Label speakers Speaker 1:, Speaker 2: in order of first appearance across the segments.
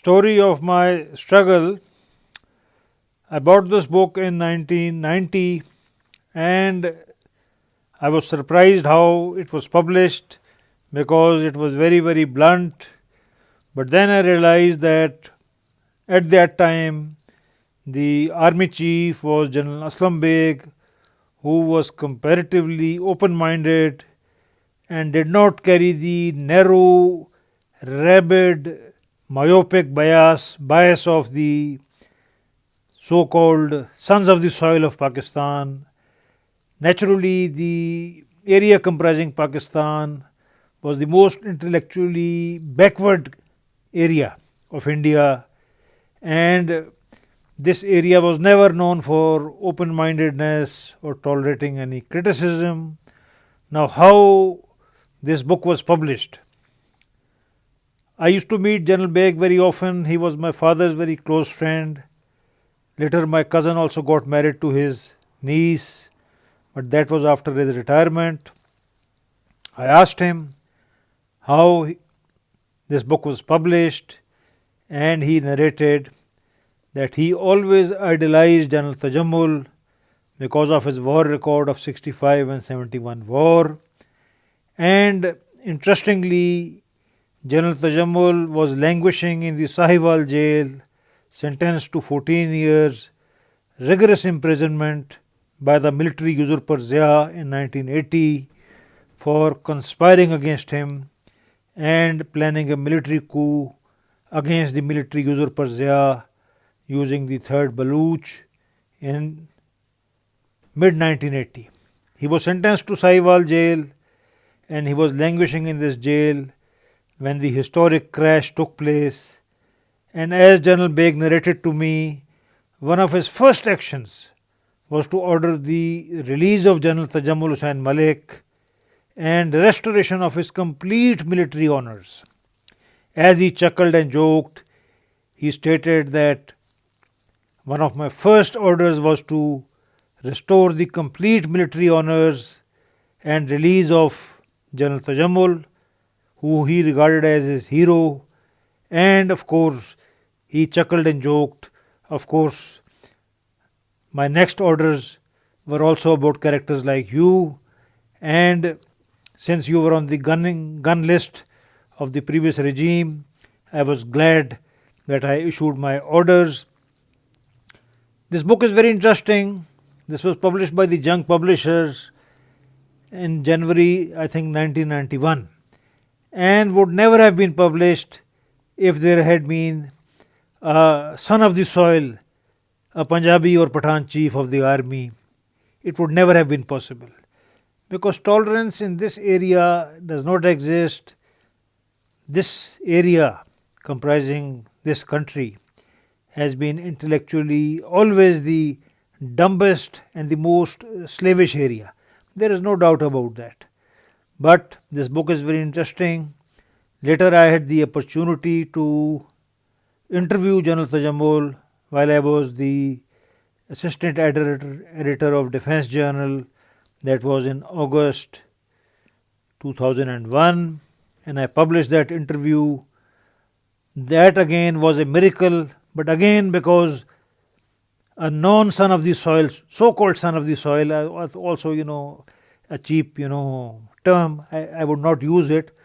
Speaker 1: story of my struggle. I bought this book in 1990 and I was surprised how it was published because it was very blunt. But then I realized that at that time the army chief was General Aslam Beg, who was comparatively open minded and did not carry the narrow, rabid, myopic bias of the so called sons of the soil of Pakistan. Naturally, the area comprising Pakistan was the most intellectually backward area of India, and this area was never known for open mindedness or tolerating any criticism. Now, how this book was published? I used to meet General Beg very often. He was my father's very close friend. Later, my cousin also got married to his niece, but that was after his retirement. I asked him how this book was published, and he narrated that he always idolized General Tajammul because of his war record of 65 and 71 war. And interestingly, General Tajammul was languishing in the Sahiwal jail, sentenced to 14 years, rigorous imprisonment by the military usurper Zia in 1980 for conspiring against him and planning a military coup against the military usurper Zia using the 3rd Baluch in mid 1980. He was sentenced to Sahiwal jail and he was languishing in this jail when the historic crash took place. And as General Beg narrated to me, one of his first actions was to order the release of General Tajammul Hussain Malik and restoration of his complete military honors. As he chuckled and joked, he stated that one of my first orders was to restore the complete military honors and release of General Tajammul, who he regarded as his hero. And of course, he chuckled and joked. Of course, my next orders were also about characters like you, and since you were on the gun list of the previous regime, I was glad that I issued my orders. This book is very interesting. This was published by the Jung Publishers in January, I think 1991, and would never have been published if there had been a son of the soil, a Punjabi or Pathan chief of the army. It would never have been possible because tolerance in this area does not exist. This area comprising this country has been intellectually always the dumbest and the most slavish area. There is no doubt about that. But this book is very interesting. Later, I had the opportunity to interview General Tajammul while I was the assistant editor of Defense Journal. That was in August 2001, and I published that interview. That again was a miracle, but again because a non son of the soil, so called son of the soil, also a cheap term. I would not use it,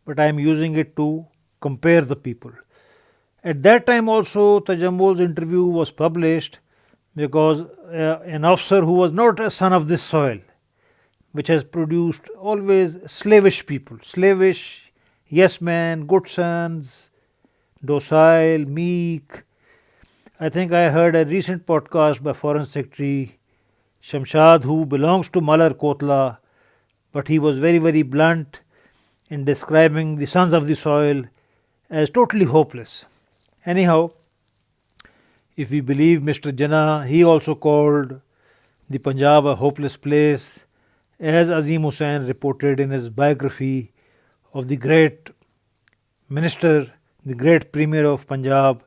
Speaker 1: but I am using it to compare the people. At that time also, Tajammul's interview was published because an officer who was not a son of this soil, which has produced always slavish people, slavish, yes men, good sons, docile, meek. I think I heard a recent podcast by Foreign Secretary Shamshad, who belongs to Malar Kotla, but he was very blunt in describing the sons of the soil as totally hopeless. Anyhow, if we believe Mr. Jinnah, he also called the Punjab a hopeless place, as Azim Hussain reported in his biography of the great minister, the great premier of Punjab,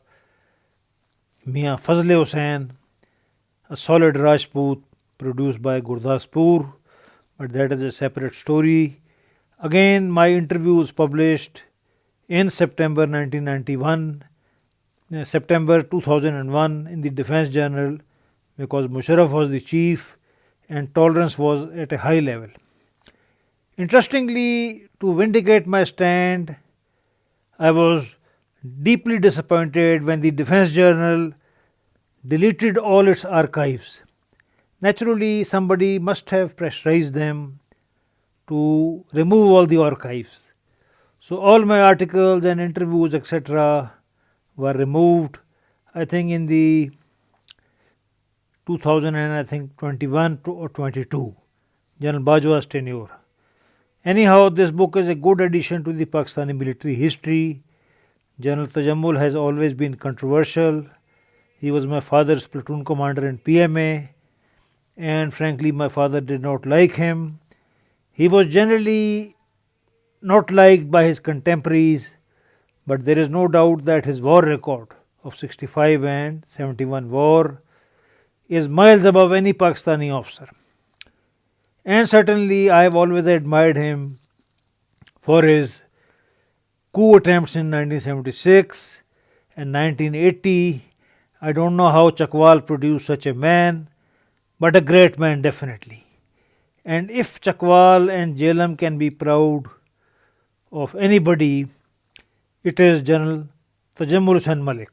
Speaker 1: Mian Fazle Hussain, a solid Rajput produced by Gurdaspur, but that is a separate story. Again, my interview was published in September 1991 September 2001 in the Defense Journal, because Musharraf was the chief and tolerance was at a high level. Interestingly, to vindicate my stand, I was deeply disappointed when the Defense Journal deleted all its archives. Naturally, somebody must have pressurized them to remove all the archives. So, all my articles and interviews, etc., were removed. I think in the 2000 and I think 21 or 22, General Bajwa's tenure. Anyhow, this book is a good addition to the Pakistani military history. General Tajammul has always been controversial. He was my father's platoon commander in PMA, and frankly, my father did not like him. He was generally not liked by his contemporaries, but there is no doubt that his war record of 65 and 71 war is miles above any Pakistani officer. And certainly, I have always admired him for his coup attempts in 1976 and 1980. I don't know how Chakwal produced such a man, but a great man definitely. And if Chakwal and Jhelum can be proud of anybody, it is General Tajammul Hussain Malik.